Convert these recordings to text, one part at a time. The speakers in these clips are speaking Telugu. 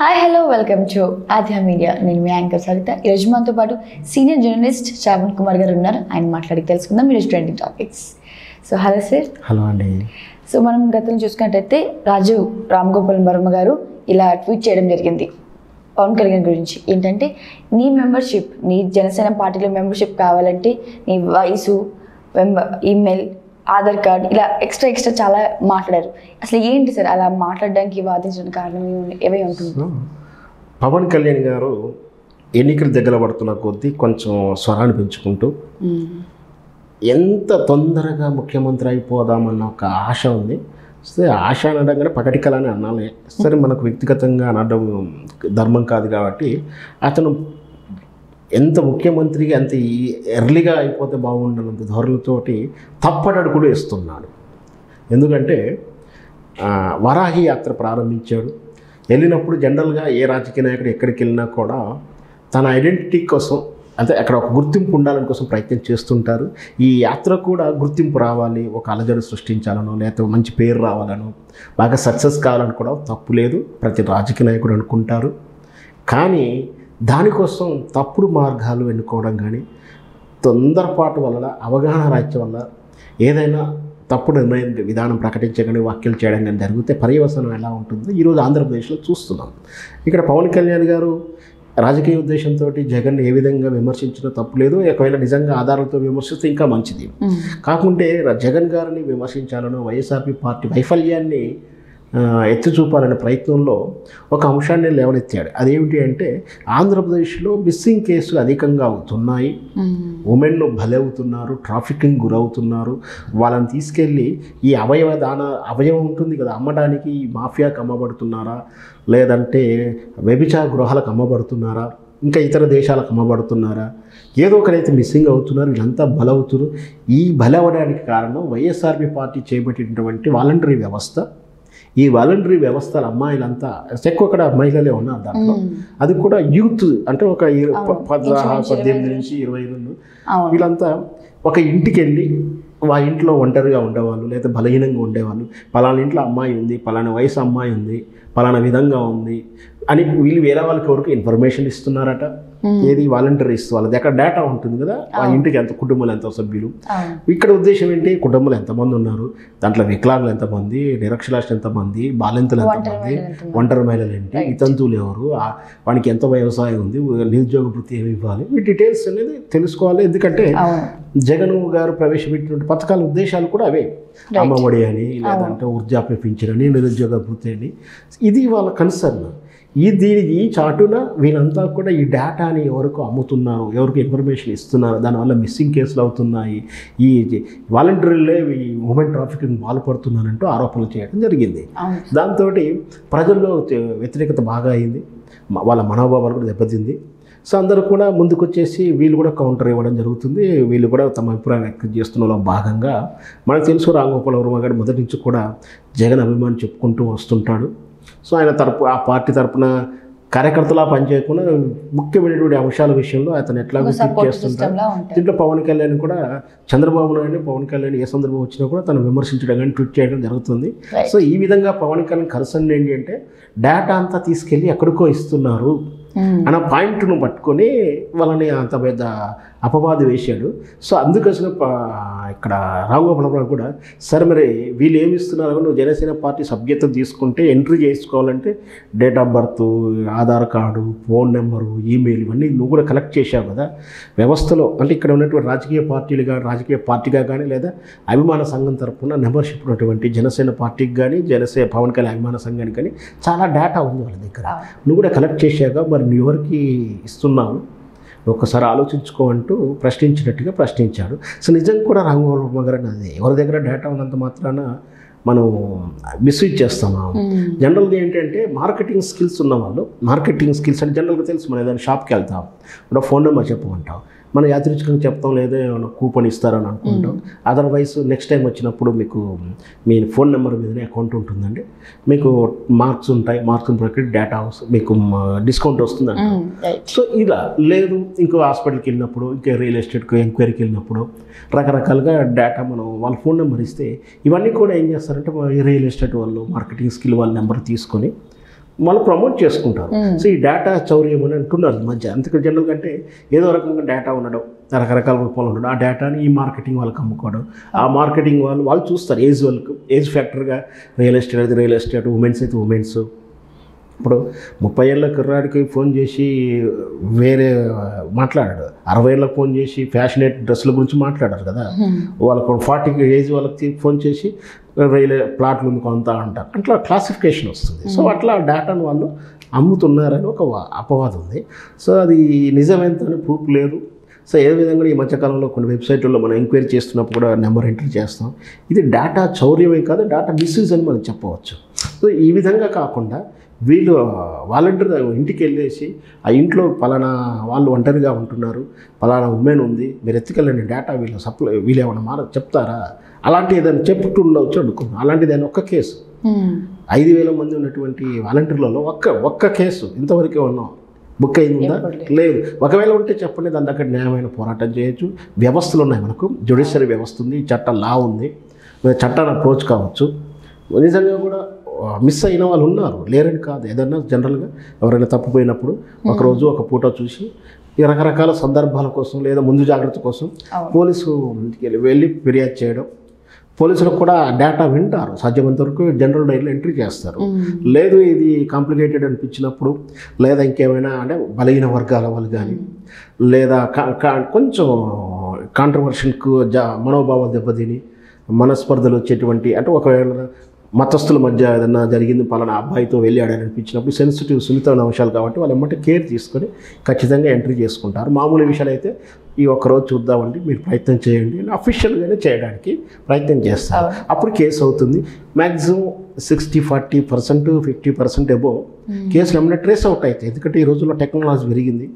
Hi hello welcome to ఆధ్యా media. నేను మీ యాంకర్ సరిత. ఈరోజు మనతో పాటు సీనియర్ జర్నలిస్ట్ శ్రావణ్ కుమార్ గారు ఉన్నారు. ఆయన మాట్లాడి తెలుసుకుందాం ఈరోజు trending topics. So hello sir. Hello అండి. సో మనం గతంలో చూసుకున్నట్టయితే రామ్ గోపాల్ వర్మ గారు ఇలా ట్వీట్ చేయడం జరిగింది పవన్ కళ్యాణ్ గురించి. ఏంటంటే నీ మెంబర్షిప్, నీ జనసేన పార్టీలో మెంబర్షిప్ కావాలంటే నీ వయసు, ఈమెయిల్, ఆధార్ కార్డ్, ఇలా ఎక్స్ట్రా చాలా మాట్లాడారు. అసలు ఏంటి సార్ అలా మాట్లాడడానికి వాదించడానికి కారణం ఏమై ఉంటుంది? పవన్ కళ్యాణ్ గారు ఎన్నికలు దగ్గర పడుతున్న కొద్దీ కొంచెం స్వరాన్ని పెంచుకుంటూ ఎంత తొందరగా ముఖ్యమంత్రి అయిపోదామన్న ఒక ఆశ ఉంది. సరే, ఆశ అనడంగానే పకటికలని అనాలి. సరే, మనకు వ్యక్తిగతంగా అనడం ధర్మం కాదు కాబట్టి అతను ఎంత ముఖ్యమంత్రిగా అంత ఎర్లీగా అయిపోతే బాగుండనంత ధోరణితోటి తప్పటడుగులు వేస్తున్నాడు. ఎందుకంటే వరాహి యాత్ర ప్రారంభించాడు. వెళ్ళినప్పుడు జనరల్గా ఏ రాజకీయ నాయకుడు ఎక్కడికి వెళ్ళినా కూడా తన ఐడెంటిటీ కోసం, అంటే అక్కడ ఒక గుర్తింపు ఉండాలని కోసం ప్రయత్నం చేస్తుంటారు. ఈ యాత్ర కూడా గుర్తింపు రావాలి, ఒక అలజడి సృష్టించాలనో లేకపోతే మంచి పేరు రావాలనో, బాగా సక్సెస్ కావాలని కూడా తప్పు లేదు, ప్రతి రాజకీయ నాయకుడు అనుకుంటారు. కానీ దానికోసం తప్పుడు మార్గాలు ఎన్నుకోవడం కానీ, తొందరపాటు వల్ల, అవగాహన రాహిత్యం వల్ల ఏదైనా తప్పుడు నిర్ణయం విధానం ప్రకటించగానే వ్యాఖ్యలు చేయడం కానీ జరిగితే పర్యవసనం ఎలా ఉంటుందో ఈరోజు ఆంధ్రప్రదేశ్లో చూస్తున్నాం. ఇక్కడ పవన్ కళ్యాణ్ గారు రాజకీయ ఉద్దేశంతో జగన్ ఏ విధంగా విమర్శించినా తప్పులేదు. ఒకవేళ నిజంగా ఆధారాలతో విమర్శిస్తే ఇంకా మంచిది. కాకుంటే జగన్ గారిని విమర్శించాలనో వైఎస్ఆర్పీ పార్టీ వైఫల్యాన్ని ఎత్తి చూపాలనే ప్రయత్నంలో ఒక అంశాన్ని లేవనెత్తాడు. అదేమిటి అంటే ఆంధ్రప్రదేశ్లో మిస్సింగ్ కేసులు అధికంగా అవుతున్నాయి, ఉమెన్ బలవుతున్నారు, ట్రాఫికింగ్ గురవుతున్నారు. వాళ్ళని తీసుకెళ్ళి ఈ అవయవం ఉంటుంది కదా అమ్మడానికి, ఈ మాఫియాకి అమ్మబడుతున్నారా, లేదంటే వ్యభిచార గృహాలకు అమ్మబడుతున్నారా, ఇంకా ఇతర దేశాలకు అమ్మబడుతున్నారా, ఏదో ఒకరైతే మిస్సింగ్ అవుతున్నారు. వీళ్ళంతా బలవుతున్నారు. ఈ బలవడానికి కారణం వైఎస్ఆర్పీ పార్టీ చేపట్టినటువంటి వాలంటరీ వ్యవస్థ. ఈ వాలంటరీ వ్యవస్థల అమ్మాయిలంతా ఎక్కువ అక్కడ మహిళలే ఉన్నారు దాంట్లో. అది కూడా యూత్, అంటే ఒక 18 నుంచి 22 వీళ్ళంతా ఒక ఇంటికి వెళ్ళి ఆ ఇంట్లో ఒంటరిగా ఉండేవాళ్ళు లేదా బలహీనంగా ఉండేవాళ్ళు. పలానా ఇంట్లో అమ్మాయి ఉంది, పలానా వయసు అమ్మాయి ఉంది, పలానా విధంగా ఉంది అని వీళ్ళు వేరే వాళ్ళకి ఎవరికి ఇన్ఫర్మేషన్ ఇస్తున్నారట. ఏది వాలంటీర్స్ వాళ్ళది అక్కడ డేటా ఉంటుంది కదా, ఆ ఇంటికి ఎంత కుటుంబాలు, ఎంత సభ్యులు. ఇక్కడ ఉద్దేశం ఏంటి, కుటుంబాలు ఎంతమంది ఉన్నారు, దాంట్లో వికలాంగులు ఎంతమంది, నిరక్షరాస్యులు ఎంతమంది, బాలింతలు ఎంతమంది, ఒంటరి మహిళలు ఏంటి, వితంతువులు ఎవరు, వానికి ఎంత వ్యవసాయం ఉంది, నిరుద్యోగ వృత్తి ఏమి ఇవ్వాలి, ఈ డీటెయిల్స్ అనేది తెలుసుకోవాలి. ఎందుకంటే జగన్ గారు ప్రవేశపెట్టిన పథకాల ఉద్దేశాలు కూడా అవే. అమ్మఒడి అని, లేదంటే వృద్ధాప్య పింఛన్ అని, నిరుద్యోగ వృత్తి అని, ఇది వాళ్ళ కన్సర్న్. దీనికి చాటున వీళ్ళంతా కూడా ఈ డేటాని ఎవరికి అమ్ముతున్నారు, ఎవరికి ఇన్ఫర్మేషన్ ఇస్తున్నారు, దానివల్ల మిస్సింగ్ కేసులు అవుతున్నాయి, ఈ వాలంటీర్లే ఈ ఉమెన్ ట్రాఫికింగ్ పాల్పడుతున్నారంటూ ఆరోపణలు చేయడం జరిగింది. దాంతో ప్రజల్లో వ్యతిరేకత బాగా అయింది, వాళ్ళ మనోభావాలు కూడా దెబ్బతింది. సో అందరూ కూడా ముందుకు వచ్చేసి వీళ్ళు కూడా కౌంటర్ ఇవ్వడం జరుగుతుంది. వీళ్ళు కూడా తమ అభిప్రాయం వ్యక్తం చేస్తున్న భాగంగా మనకు తెలుసు రామ్ గోపాల్ వర్మ గారు మొదటి నుంచి కూడా జగన్ అభిమాని చెప్పుకుంటూ వస్తుంటాడు. సో ఆయన ఆ పార్టీ తరపున కార్యకర్తలా పనిచేయకుండా ముఖ్యమైనటువంటి అంశాల విషయంలో అతను ఎట్లా గుర్తింపు చేస్తుంటాడు. దీంట్లో పవన్ కళ్యాణ్ కూడా చంద్రబాబు నాయుడు పవన్ కళ్యాణ్ ఏ సందర్భం వచ్చినా కూడా తను విమర్శించడం కానీ ట్వీట్ చేయడం జరుగుతుంది. సో ఈ విధంగా పవన్ కళ్యాణ్ కన్సర్న్ ఏంటి అంటే డేటా అంతా తీసుకెళ్ళి ఎక్కడికో ఇస్తున్నారు అన్న పాయింట్ను పట్టుకొని వాళ్ళని అంత పెద్ద అపవాదు వేశాడు. సో అందుకోసం ఇక్కడ రామ్ గోపాల్ వర్మ కూడా సరే మరి వీళ్ళు ఏమి ఇస్తున్నారు, నువ్వు జనసేన పార్టీ సభ్యత్వం తీసుకుంటే ఎంట్రీ చేసుకోవాలంటే date of birth, Aadhaar card, phone number, email ఇవన్నీ నువ్వు కూడా కలెక్ట్ చేశావు కదా వ్యవస్థలో. అంటే ఇక్కడ ఉన్నటువంటి రాజకీయ పార్టీగా కానీ లేదా అభిమాన సంఘం తరఫున మెంబర్షిప్ ఉన్నటువంటి జనసేన పార్టీకి కానీ పవన్ కళ్యాణ్ అభిమాన సంఘానికి కానీ చాలా డేటా ఉంది వాళ్ళ దగ్గర. నువ్వు కూడా కలెక్ట్ చేశాక మరి నువ్వు ఎవరికి ఇస్తున్నావు, ఒక్కసారి ఆలోచించుకో అంటూ ప్రశ్నించాడు. సో నిజంగా కూడా రామ్ గోపాల్ వర్మ గారు అది ఎవరి దగ్గర డేటా ఉన్నంత మాత్రాన మనం మిస్యూజ్ చేస్తాము. జనరల్గా ఏంటంటే మార్కెటింగ్ స్కిల్స్ ఉన్నవాళ్ళు, మార్కెటింగ్ స్కిల్స్ అంటే జనరల్గా తెలుసు. మనం ఏదైనా షాప్కి వెళ్తాం, ఇప్పుడు ఫోన్ నెంబర్ చెప్పమంటాం, మనం యాదృచ్ఛికంగా చెప్తాం, లేదా ఏమైనా కూపన్ ఇస్తారని అనుకుంటాం. అదర్వైజ్ నెక్స్ట్ టైం వచ్చినప్పుడు మీకు మీ ఫోన్ నెంబర్ మీదనే అకౌంట్ ఉంటుందండి, మీకు మార్క్స్ ఉంటాయి, మార్క్స్ ప్రకారం డేటా మీకు డిస్కౌంట్ వస్తుందండి. సో ఇలా లేదు, ఇంకో హాస్పిటల్కి వెళ్ళినప్పుడు, ఇంకా రియల్ ఎస్టేట్కి ఎంక్వైరీకి వెళ్ళినప్పుడు రకరకాలుగా డేటా మనం వాళ్ళ ఫోన్ నెంబర్ ఇస్తే ఇవన్నీ కూడా ఏం చేస్తారంటే రియల్ ఎస్టేట్ వాళ్ళు మార్కెటింగ్ స్కిల్ వాళ్ళ నెంబర్ తీసుకొని వాళ్ళు ప్రమోట్ చేసుకుంటారు. సో ఈ డేటా చౌర్యం అని అంటున్నారు ఈ మధ్య. అంతకు జనరల్ కంటే ఏదో రకంగా డేటా ఉండడం, రకరకాల రూపంలో ఉండడం, ఆ డేటాని ఈ మార్కెటింగ్ వాళ్ళకి అమ్ముకోవడం, ఆ మార్కెటింగ్ వాళ్ళు చూస్తారు ఏజ్ ఫ్యాక్టర్గా రియల్ ఎస్టేట్ అయితే రియల్ ఎస్టేట్, ఉమెన్స్ అయితే ఉమెన్స్. ఇప్పుడు 30 ఏళ్ళ కుర్రాడికి ఫోన్ చేసి వేరే మాట్లాడాడు, 60 ఏళ్ళకి ఫోన్ చేసి ఫ్యాషనేట్ డ్రెస్సుల గురించి మాట్లాడారు కదా. వాళ్ళకు 40 ఏజ్ వాళ్ళకి ఫోన్ చేసి రైలు ప్లాట్లు ఉంది కొంత అంటారు. అట్లా క్లాసిఫికేషన్ వస్తుంది. సో అట్లా డేటాను వాళ్ళు అమ్ముతున్నారని ఒక అపవాదం ఉంది. సో అది నిజమేంతని ప్రూఫ్ లేదు. సో ఏ విధంగా ఈ మధ్యకాలంలో కొన్ని వెబ్సైట్లలో మనం ఎంక్వైరీ చేస్తున్నప్పుడు కూడా నెంబర్ ఎంట్రీ చేస్తాం. ఇది డేటా చౌర్యమే కాదు, డేటా మిస్యూజ్ అని మనం చెప్పవచ్చు. సో ఈ విధంగా కాకుండా వీళ్ళు వాలంటీర్ ఇంటికి వెళ్ళేసి ఆ ఇంట్లో పలానా వాళ్ళు ఒంటరిగా ఉంటున్నారు, పలానా ఉమెన్ ఉంది, మీరు ఎత్తుకెళ్ళండి డేటా వీళ్ళు ఏమన్నా చెప్తారా, అలాంటి ఏదైనా చెప్పుతూ ఉండవచ్చు అనుకున్నాం. అలాంటిది ఆయన ఒక్క కేసు 5,000 మంది ఉన్నటువంటి వాలంటీర్లలో ఒక్క కేసు ఇంతవరకే ఉన్నాం. బుక్ అయిందా? లేదు. ఒకవేళ ఉంటే చెప్పండి, దాని దగ్గర న్యాయమైన పోరాటం చేయొచ్చు. వ్యవస్థలు ఉన్నాయి మనకు, జ్యుడిషియరీ వ్యవస్థ ఉంది, చట్ట లా ఉంది, చట్టాన్ని అప్రోచ్ కావచ్చు. నిజంగా కూడా మిస్ అయిన వాళ్ళు ఉన్నారు, లేరని కాదు. ఏదన్నా జనరల్గా ఎవరైనా తప్పిపోయినప్పుడు ఒకరోజు ఒక పూట చూసి ఈ రకరకాల సందర్భాల కోసం లేదా ముందు జాగ్రత్త కోసం పోలీసు వెళ్ళి ఫిర్యాదు చేయడం, పోలీసులకు కూడా డేటా వింటారు, సాధ్యమైనంత వరకు జనరల్ డైరీలో ఎంట్రీ చేస్తారు. లేదు ఇది కాంప్లికేటెడ్ అనిపించినప్పుడు, లేదా ఇంకేమైనా అంటే బలహీన వర్గాల వాళ్ళు కానీ, లేదా కొంచెం కాంట్రవర్షన్కు మనోభావాలు దెబ్బతిని మనస్పర్ధలు వచ్చేటువంటి, అంటే ఒకవేళ మతస్థుల మధ్య ఏదన్నా జరిగింది, పలానా అబ్బాయితో వెళ్ళాడని అనిపించినప్పుడు సున్నితమైన అంశాలు కాబట్టి వాళ్ళు ఏమంటే కేర్ తీసుకొని ఖచ్చితంగా ఎంట్రీ చేసుకుంటారు. మామూలు విషయాలు అయితే ఈ ఒక్కరోజు చూద్దామండి, మీరు ప్రయత్నం చేయండి అని అఫీషియల్గానే చేయడానికి ప్రయత్నం చేస్తారు. అప్పుడు కేసు అవుతుంది. మ్యాక్సిమం 60-40%, 50% అబోవ్ కేసులు ఏమైనా ట్రేస్ అవుట్ అవుతాయి. ఎందుకంటే ఈ రోజుల్లో టెక్నాలజీ పెరిగింది,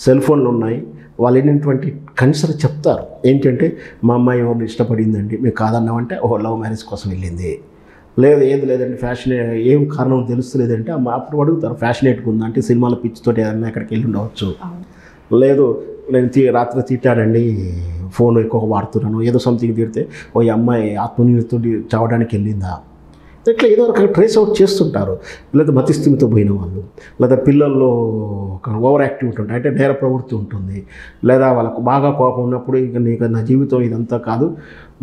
సెల్ ఫోన్లు ఉన్నాయి. వాళ్ళు ఏంటంటే కన్సర్ చెప్తారు ఏంటంటే, మా అమ్మాయి ఎవరిని ఇష్టపడిందండి, మేము కాదన్నామంటే లవ్ మ్యారేజ్ కోసం వెళ్ళింది, లేదు ఏది లేదంటే ఫ్యాషన్ ఏం కారణం తెలుస్తలేదంటే అప్పుడు అడుగుతారు ఫ్యాషనేట్గా ఉందా అంటే సినిమాల పిచ్చితోటి ఏదన్నా ఎక్కడికి వెళ్ళి ఉండవచ్చు. లేదు నేను రాత్రి తిట్టానండి, ఫోన్ ఎక్కువ వాడుతున్నాను, ఏదో సంథింగ్ తిడితే ఈ అమ్మాయి ఆత్మనిర్భరతో చావడానికి వెళ్ళిందా, ఇట్లా ఏదో ఒక ట్రేస్ అవుట్ చేస్తుంటారు. లేదా మతిస్థిమితో పోయిన వాళ్ళు, లేదా పిల్లల్లో ఒక ఓవర్ యాక్టివిటీ ఉంటుంది, అంటే నేర ప్రవృత్తి ఉంటుంది, లేదా వాళ్ళకు బాగా కోపం ఉన్నప్పుడు ఇక నా జీవితం ఇదంతా కాదు,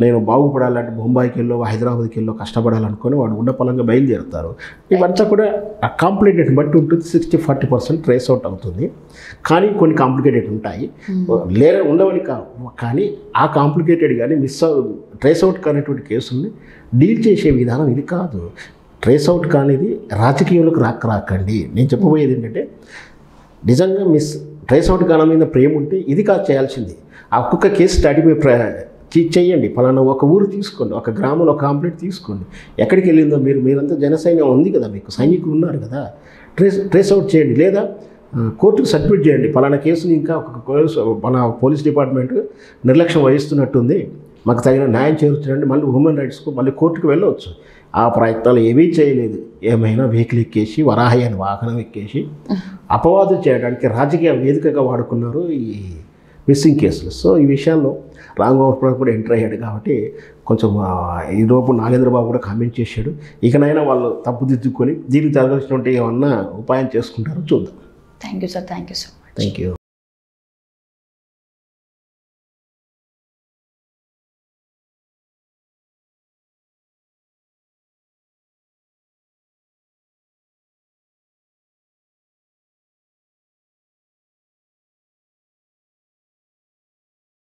నేను బాగుపడాలంటే బొంబాయికి వెళ్ళో హైదరాబాద్కి వెళ్ళో కష్టపడాలనుకొని వాడు ఉండపలంగా బయలుదేరుతారు. ఇవంతా కూడా ఆ కాంప్లికేటెడ్ బట్టి ఉంటుంది. 60-40% ట్రేస్ అవుట్ అవుతుంది. కానీ కొన్ని కాంప్లికేటెడ్ ఉంటాయి, ఉండవని కానీ ఆ కాంప్లికేటెడ్ కానీ ట్రేస్ అవుట్ కానిటువంటి కేసుల్ని డీల్ చేసే విధానం ఇది కాదు. ట్రేస్ అవుట్ కానిది రాజకీయాలకు రాకండి. నేను చెప్పబోయేది ఏంటంటే, నిజంగా ట్రేస్ అవుట్ కాలం మీద ప్రేమ ఉంటే ఇది కాదు చేయాల్సింది. ఆ ఒక్కొక్క కేసు స్టడీ చేయండి. పలానా ఒక ఊరు తీసుకోండి, ఒక గ్రామంలో ఒక కంప్లీట్ తీసుకోండి, ఎక్కడికి వెళ్ళిందో మీరంతా జనసైన్యం ఉంది కదా, మీకు సైనికులు ఉన్నారు కదా, ట్రేస్ అవుట్ చేయండి. లేదా కోర్టుకు సబ్మిట్ చేయండి, పలానా కేసుని ఇంకా మన పోలీస్ డిపార్ట్మెంట్ నిర్లక్ష్యం వహిస్తున్నట్టుంది, మాకు తగిన న్యాయం చేరుతుందండి, మళ్ళీ హ్యూమన్ రైట్స్కు మళ్ళీ కోర్టుకు వెళ్ళవచ్చు. ఆ ప్రయత్నాలు ఏమీ చేయలేదు. ఏమైనా వెహికల్ ఎక్కేసి వరాహి అని వాహనం ఎక్కేసి అపవాదు చేయడానికి రాజకీయ వేదికగా వాడుకున్నారు ఈ మిస్సింగ్ కేసులు. సో ఈ విషయాల్లో రామ్ గోపాల్ కూడా ఎంటర్ అయ్యాడు కాబట్టి కొంచెం ఈరోజు నాగేంద్రబాబు కూడా కామెంట్ చేశాడు. ఇకనైనా వాళ్ళు తప్పుదిద్దుకొని దీనికి జరగాల్సినటువంటి ఏమన్నా ఉపాయం చేసుకుంటారో చూద్దాం. Thank you sir, thank you so much. Thank you.